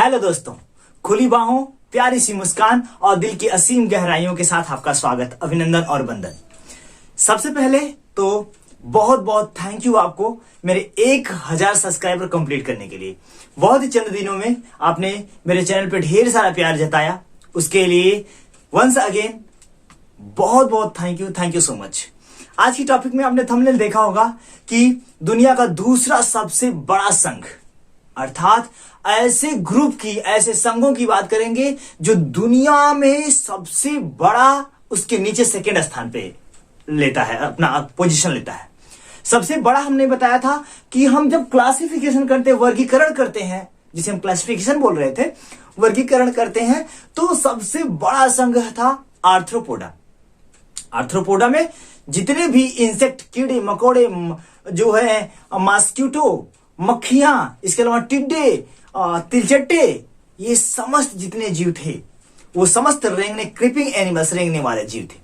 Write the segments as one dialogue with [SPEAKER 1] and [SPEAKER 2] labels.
[SPEAKER 1] Hello दोस्तों, खुली बाहों, प्यारी सी मुस्कान और दिल की असीम गहराइयों के साथ आपका स्वागत, अभिनंदन और वंदन। सबसे पहले तो बहुत बहुत थैंक यू आपको मेरे 1000 सब्सक्राइबर कंप्लीट करने के लिए। बहुत ही चंद दिनों में आपने मेरे चैनल पे ढेर सारा प्यार जताया, उसके लिए वंस अगेन बहुत बहुत थैंक यू सो मच। आज की टॉपिक में आपने थंबनेल देखा होगा कि दुनिया का दूसरा सबसे बड़ा संघ, अर्थात ऐसे ग्रुप की, ऐसे संघों की बात करेंगे जो दुनिया में सबसे बड़ा, उसके नीचे सेकेंड स्थान पे लेता है, अपना पोजीशन लेता है। सबसे बड़ा हमने बताया था कि हम जब क्लासिफिकेशन करते हैं, वर्गीकरण करते हैं, जिसे हम क्लासिफिकेशन बोल रहे थे, वर्गीकरण करते हैं, तो सबसे बड़ा संघ था आर्थ्रोपोडा। आर्थ्रोपोडा में जितने भी इंसेक्ट, कीड़े मकोड़े जो है, मॉस्किटो, मक्खियां, इसके अलावा टिड्डे, तिलचट्टे, ये समस्त जितने जीव थे, वो समस्त रेंगने, क्रीपिंग एनिमल्स, रेंगने वाले जीव थे।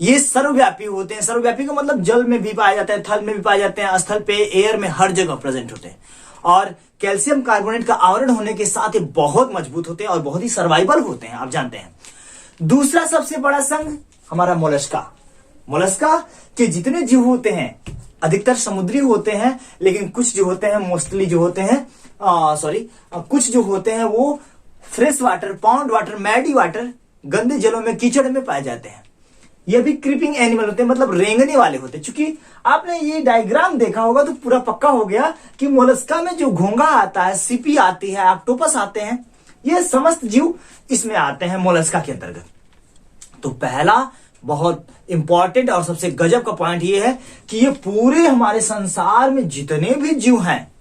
[SPEAKER 1] ये सर्वव्यापी होते हैं। सर्वव्यापी का मतलब जल में भी पाए जाते हैं, थल में भी पाए जाते हैं, स्थल पे, एयर में, हर जगह प्रेजेंट होते हैं। और कैल्शियम कार्बोनेट का आवरण होने के साथ ही बहुत मजबूत होते हैं और बहुत ही सर्वाइवल होते हैं, आप जानते हैं। दूसरा सबसे बड़ा संघ हमारा मोलस्का। मोलस्का के जितने जीव होते हैं, अधिकतर समुद्री होते हैं, लेकिन कुछ जो होते हैं, मोस्टली जो होते हैं, कुछ जो होते हैं वो fresh water, pond water, muddy water, गंदे जलों में, कीचड़ में पाए जाते हैं। ये भी क्रीपिंग एनिमल होते हैं, मतलब रेंगने वाले होते हैं। चूंकि आपने ये डायग्राम देखा होगा तो पूरा पक्का हो गया कि मोलस्का में जो घोंघा आता है, सीपी आती है, ऑक्टोपस आते हैं, ये समस्त जीव इसमें आते हैं मोलस्का के अंतर्गत। तो पहला बहुत इंपॉर्टेंट और सबसे गजब का पॉइंट ये है कि ये पूरे हमारे संसार में जितने भी जीव हैं,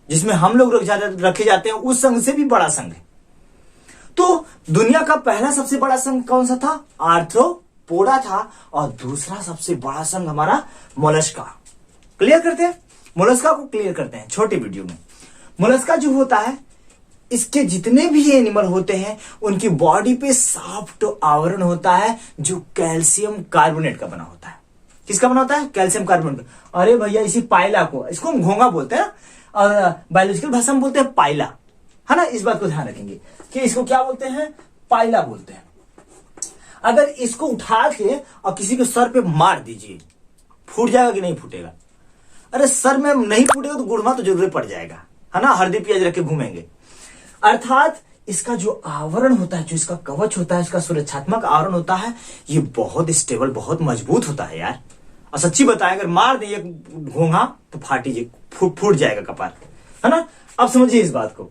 [SPEAKER 1] जिसमें हम लोग रखे जाते हैं, उस संघ से भी बड़ा संघ है। तो दुनिया का पहला सबसे बड़ा संघ कौन सा था? आर्थ्रोपोडा था। और दूसरा सबसे बड़ा संघ हमारा मोलस्का। क्लियर करते हैं, मोलस्का को क्लियर करते हैं छोटे वीडियो में। मोलस्का जो होता है, इसके जितने भी एनिमल होते हैं, उनकी बॉडी पे सॉफ्ट आवरण होता है जो कैल्शियम कार्बोनेट का बना होता है। किसका बना होता है? Calcium carbonate. अरे भैया, इसी पाइला को, इसको हम घोंघा बोलते हैं और बायोलॉजिकल भाषा में बोलते हैं पाइला, है ना। इस बात को ध्यान रखेंगे कि इसको क्या बोलते हैं? पाइला बोलते हैं। अगर इसको उठा के और किसी के सर पे मार दीजिए, फूट जाएगा कि नहीं फूटेगा? अरे सर में नहीं फूटेगा तो गुड़मा तो जरूर पड़ जाएगा, है ना। हल्दी प्याज रख के घूमेंगे। अर्थात इसका जो आवरण होता है, जो इसका कवच होता है, इसका सुरक्षात्मक आवरण होता है, ये बहुत स्टेबल, बहुत मजबूत होता है यार। और सच्ची बताएं, अगर मार दिए घोंघा तो फूट जाएगा कपार, है ना। अब समझिए इस बात को।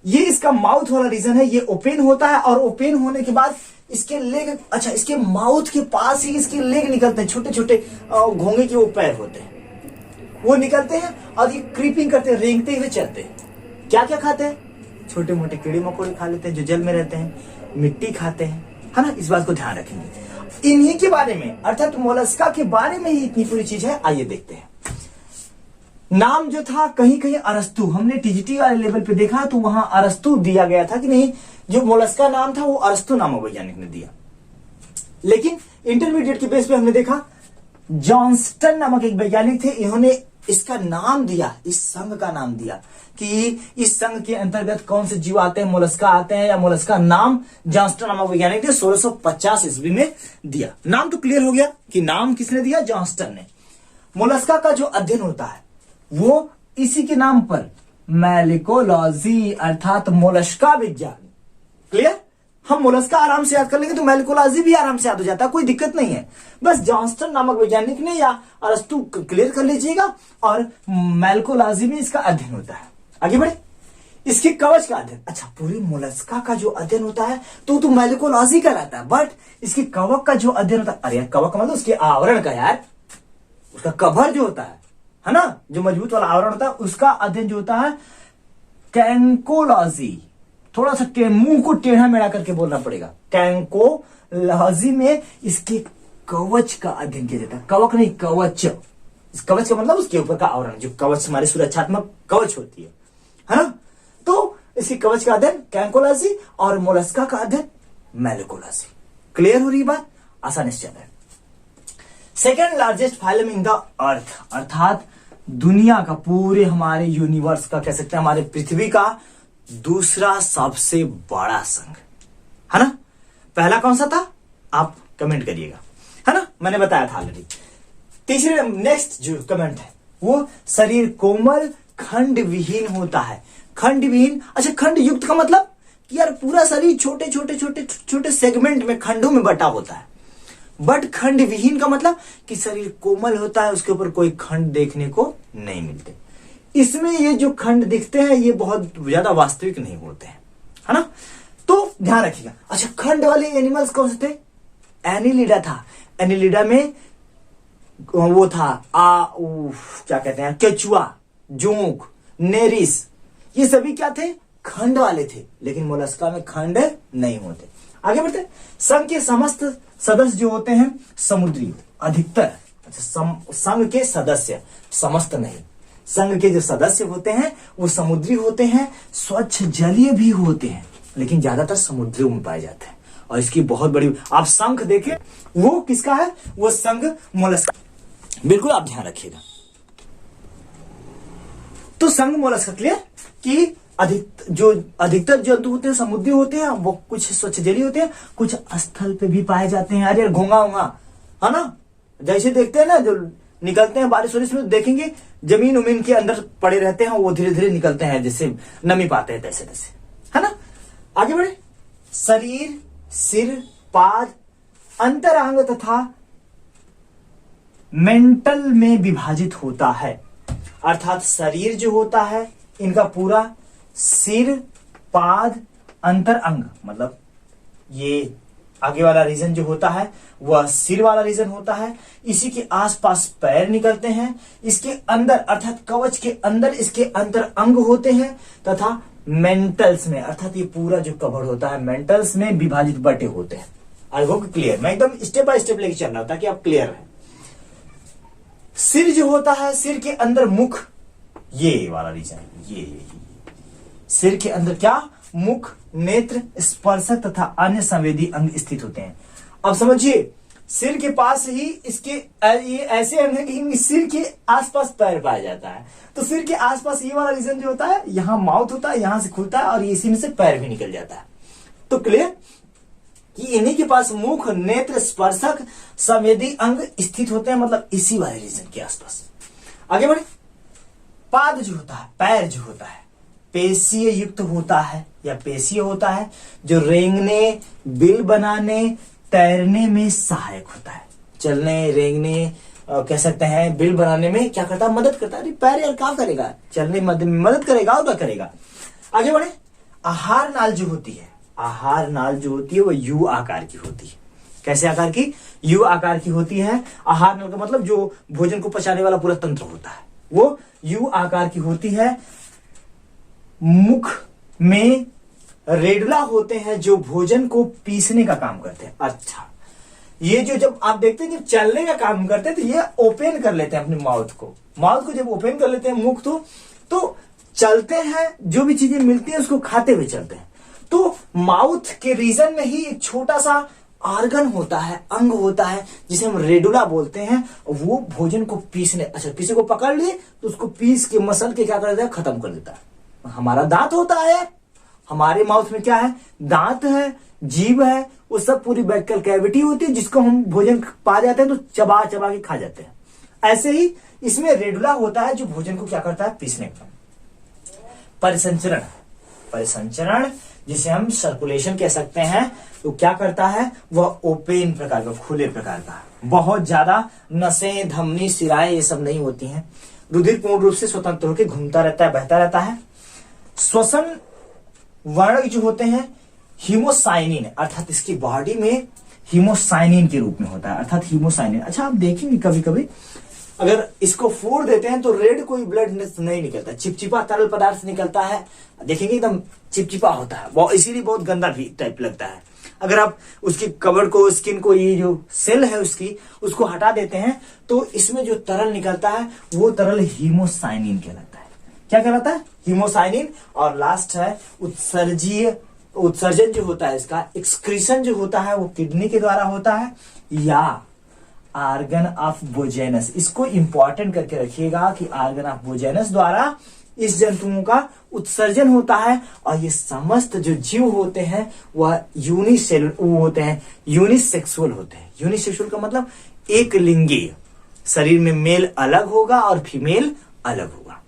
[SPEAKER 1] ये इसका माउथ वाला रीजन है, ये ओपन होता है और ओपन होने के बाद इसके लेग, अच्छा, इसके माउथ के पास ही इसके लेग निकलते हैं, छोटे छोटे घोंघे के वो पैर होते हैं, वो निकलते हैं और ये क्रीपिंग करते हैं, रेंगते हुए चलते हैं। क्या क्या खाते हैं? छोटे मोटे कीड़े मकोड़े खा लेते हैं जो जल में रहते हैं, मिट्टी खाते हैं, है ना। इस बात को ध्यान रखेंगे। इन्हीं के बारे में, अर्थात मोलस्का के बारे में ही इतनी पूरी चीज है। आइए देखते हैं। नाम जो था, कहीं कहीं अरस्तु, हमने टीजीटी वाले लेवल पे देखा तो वहां अरस्तु दिया गया था कि नहीं, जो मोलस्का नाम था वो अरस्तु नामक वैज्ञानिक ने दिया। लेकिन इंटरमीडिएट के बेस पे हमने देखा जॉनस्टन नामक एक वैज्ञानिक थे, इन्होंने इसका नाम दिया, इस संघ का नाम दिया कि इस संघ के अंतर्गत कौन से जीव आते हैं, मोलस्का आते हैं या मोलस्का। नाम जॉनस्टन नामक वैज्ञानिक ने 1650 ईस्वी में दिया। नाम तो क्लियर हो गया कि नाम किसने दिया? जॉनस्टन ने। मोलस्का का जो अध्ययन होता है वो इसी के नाम पर मैलिकोलॉजी, अर्थात मोलस्का विज्ञान। क्लियर? हम मोलस्का आराम से याद कर लेंगे तो मैलिकोलॉजी भी आराम से याद हो जाता है, कोई दिक्कत नहीं है। बस जॉनस्टन नामक वैज्ञानिक ने या अरस्तु क्लियर कर लीजिएगा। और मैलिकोलॉजी में इसका अध्ययन होता है। आगे बढ़े, इसके कवच का अध्ययन। अच्छा, पूरी मोलस्का का जो अध्ययन होता है तो मैलिकोलॉजी कहलाता है, बट इसके कवक का जो अध्ययन होता है, अरे यार कवक मतलब उसके आवरण का, यार उसका कवर जो होता है ना, जो मजबूत वाला आवरण होता है, उसका अध्ययन जो होता है कैंकोलॉजी। थोड़ा सा मुंह को टेढ़ा मेढ़ा करके बोलना पड़ेगा। कैंकोलॉजी में इसके कवच का अध्ययन किया जाता है। कवक नहीं, कवच। इस कवच का मतलब उसके ऊपर का आवरण, जो कवच हमारी सुरक्षात्मक कवच होती है ना। तो इसकी कवच का अध्ययन कैंकोलॉजी और मोलस्का का अध्ययन मैलिकोलॉजी। क्लियर हो रही बात? आसानी से चल रहा है। Second largest phylum in the earth, अर्थात दुनिया का, पूरे हमारे यूनिवर्स का, कह सकते हैं हमारे पृथ्वी का दूसरा सबसे बड़ा संघ, है ना। पहला कौन सा था आप कमेंट करिएगा, है ना, मैंने बताया था ऑलरेडी। तीसरे नेक्स्ट जो कमेंट है वो शरीर कोमल खंड विहीन होता है। खंड विहीन, अच्छा खंड युक्त का मतलब कि यार पूरा शरीर छोटे छोटे छोटे छोटे सेगमेंट में, खंडों में बटा होता है। बट खंड विहीन का मतलब कि शरीर कोमल होता है, उसके ऊपर कोई खंड देखने को नहीं मिलते। इसमें ये जो खंड दिखते हैं ये बहुत ज्यादा वास्तविक नहीं होते हैं, है ना, तो ध्यान रखिएगा। अच्छा खंड वाले एनिमल्स कौन से थे? एनिलिडा था। एनिलिडा में वो था क्या कहते हैं, केचुआ, जोंक, नेरिस, ये सभी क्या थे? खंड वाले थे। लेकिन मोलस्का में खंड नहीं होते। आगे बढ़ते, संघ के समस्त सदस्य जो होते हैं समुद्री अधिकतर। अच्छा संघ के सदस्य, समस्त नहीं, संघ के जो सदस्य होते हैं वो समुद्री होते हैं, स्वच्छ जलीय भी होते हैं, लेकिन ज्यादातर समुद्रियों में पाए जाते हैं। और इसकी बहुत बड़ी, आप शंख देखें वो किसका है? वो संघ मोलस्का, बिल्कुल आप ध्यान रखिएगा। तो संघ मोलस्का क्लियर कि अधिकतर जंतु होते हैं समुद्री होते हैं, वो कुछ स्वच्छ जलीय होते हैं, कुछ स्थल पे भी पाए जाते हैं। अरे घोंगा होगा, है ना, जैसे देखते हैं ना जो निकलते हैं बारिश वारिश में, देखेंगे जमीन उमीन के अंदर पड़े रहते हैं, वो धीरे धीरे निकलते हैं, जैसे नमी पाते हैं तैसे तैसे, है ना। आगे बढ़े, शरीर, सिर, पाद, अंतरांग तथा मेंटल में विभाजित होता है। अर्थात शरीर जो होता है इनका पूरा, सिर, पाद, अंतर अंग, मतलब ये आगे वाला रीजन जो होता है वह सिर वाला रीजन होता है। इसी के आसपास पैर निकलते हैं, इसके अंदर अर्थात कवच के अंदर इसके अंतर अंग होते हैं, तथा मेंटल्स में अर्थात ये पूरा जो कवर होता है मेंटल्स में विभाजित बटे होते हैं। आई होप क्लियर, मैं एकदम स्टेप बाय स्टेप लेके चल रहा हूं ताकि आप क्लियर रहे। सिर जो होता है, सिर के अंदर मुख, ये वाला रीजन, ये सिर के अंदर क्या? मुख, नेत्र, स्पर्शक तथा अन्य संवेदी अंग स्थित होते हैं। अब समझिए, सिर के पास ही इसके ये ऐसे अंग है कि सिर के आसपास पैर पाया जाता है। तो सिर के आसपास ये वाला रीजन जो होता है, यहां माउथ होता है, यहां से खुलता है और इसी में से पैर भी निकल जाता है। तो क्लियर कि इन्हीं के पास मुख, नेत्र, स्पर्शक, संवेदी अंग स्थित होते हैं, मतलब इसी वाले रीजन के आसपास। आगे बढ़े, पाद जो होता है, पैर जो होता है, पेशीय युक्त होता है या पेशीय होता है, जो रेंगने, बिल बनाने, तैरने में सहायक होता है। चलने, रेंगने, कह सकते हैं बिल बनाने में क्या करता है? मदद करता है। अरे पैर यार क्या करेगा? चलने में मदद करेगा और क्या करेगा? आगे बढ़े, आहार नाल जो होती है, आहार नाल जो होती है वो यू आकार की होती है। कैसे आकार की? यू आकार की होती है। आहार नाल का मतलब जो भोजन को पचाने वाला पूरा तंत्र होता है वो यू आकार की होती है। मुख में रेडुला होते हैं जो भोजन को पीसने का काम करते हैं। अच्छा, ये जो जब आप देखते हैं कि चलने का काम करते हैं तो ये ओपन कर लेते हैं अपने माउथ को जब ओपन कर लेते हैं मुख तो चलते हैं, जो भी चीजें मिलती है उसको खाते हुए चलते हैं। तो माउथ के रीजन में ही एक छोटा सा आर्गन होता है, अंग होता है जिसे हम रेडुला बोलते हैं। वो भोजन को पीसने, अच्छा किसी को पकड़ लिए तो उसको पीस के मसल के क्या कर देता है? खत्म कर देता है। हमारा दांत होता है, हमारे माउथ में क्या है? दांत है, जीभ है, वो सब पूरी बैक्टीरियल कैविटी होती है जिसको हम भोजन पा जाते हैं तो चबा चबा के खा जाते हैं। ऐसे ही इसमें रेडुला होता है जो भोजन को क्या करता है? पीसने का। परिसंचरण, परिसंचरण जिसे हम सर्कुलेशन कह सकते हैं, तो क्या करता है? वह ओपन प्रकार का, खुले प्रकार का, बहुत ज्यादा नसें, धमनी, सिराएं ये सब नहीं होती हैं। रुधिर पूर्ण रूप से स्वतंत्र होकर घूमता रहता है, बहता रहता है। श्वसन वर्णक जो होते हैं हीमोसाइनिन, अर्थात इसकी बॉडी में हीमोसाइनिन के रूप में होता है, अर्थात हीमोसाइनिन। अच्छा आप देखेंगे कभी कभी अगर इसको फोड़ देते हैं तो रेड कोई ब्लड नहीं निकलता, चिपचिपा तरल पदार्थ निकलता है, देखेंगे एकदम चिपचिपा होता है, वो इसीलिए बहुत गंदा भी टाइप लगता है। अगर आप उसकी कवर को, स्किन को, ये जो सेल है उसको हटा देते हैं तो इसमें जो तरल निकलता है वो तरल हीमोसाइनिन कहलाता है। क्या कहलाता है? हीमोसाइनिन। और लास्ट है उत्सर्जन जो होता है इसका, एक्सक्रीशन जो होता है वो किडनी के द्वारा होता है या आर्गन ऑफ बोजेनस। इसको इंपॉर्टेंट करके रखिएगा कि आर्गन ऑफ बोजेनस द्वारा इस जंतुओं का उत्सर्जन होता है और ये समस्त जो जीव होते हैं वह यूनिसेलुलर होते हैं, यूनिसेक्सुअल होते हैं। यूनिसेक्सुअल का मतलब एक लिंगीय, शरीर में मेल अलग होगा और फीमेल अलग होगा।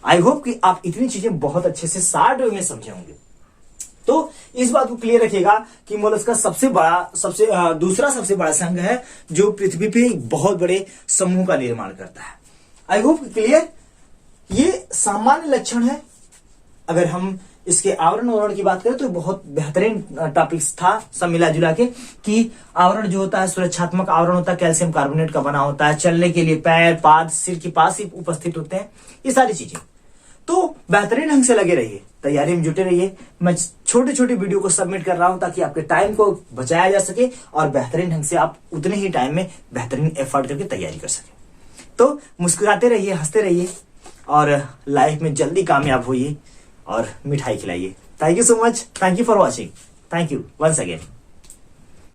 [SPEAKER 1] आई होप कि आप इतनी चीजें बहुत अच्छे से शार्ट वे में समझे होंगे। तो इस बात को क्लियर रखिएगा कि मोलस्क का दूसरा सबसे बड़ा संघ है जो पृथ्वी पे एक बहुत बड़े समूह का निर्माण करता है। I hope clear. ये सामान्य लक्षण है। अगर हम इसके आवरण की बात करें तो बहुत बेहतरीन टॉपिक्स था सब मिला जुला के, कि आवरण जो होता है सुरक्षात्मक आवरण होता है, कैल्शियम कार्बोनेट का बना होता है, चलने के लिए पैर, पाद सिर के पास ही उपस्थित होते हैं, ये सारी चीजें। तो बेहतरीन ढंग से लगे रहिए, तैयारी में जुटे रहिए। मैं छोटे छोटे वीडियो को सबमिट कर रहा हूं ताकि आपके टाइम को बचाया जा सके और बेहतरीन ढंग से आप उतने ही टाइम में बेहतरीन एफर्ट करके तैयारी कर सके। तो मुस्कुराते रहिए, हंसते रहिए और लाइफ में जल्दी कामयाब होइए और मिठाई खिलाइए। Thank you so much. Thank you for watching. Thank you once again.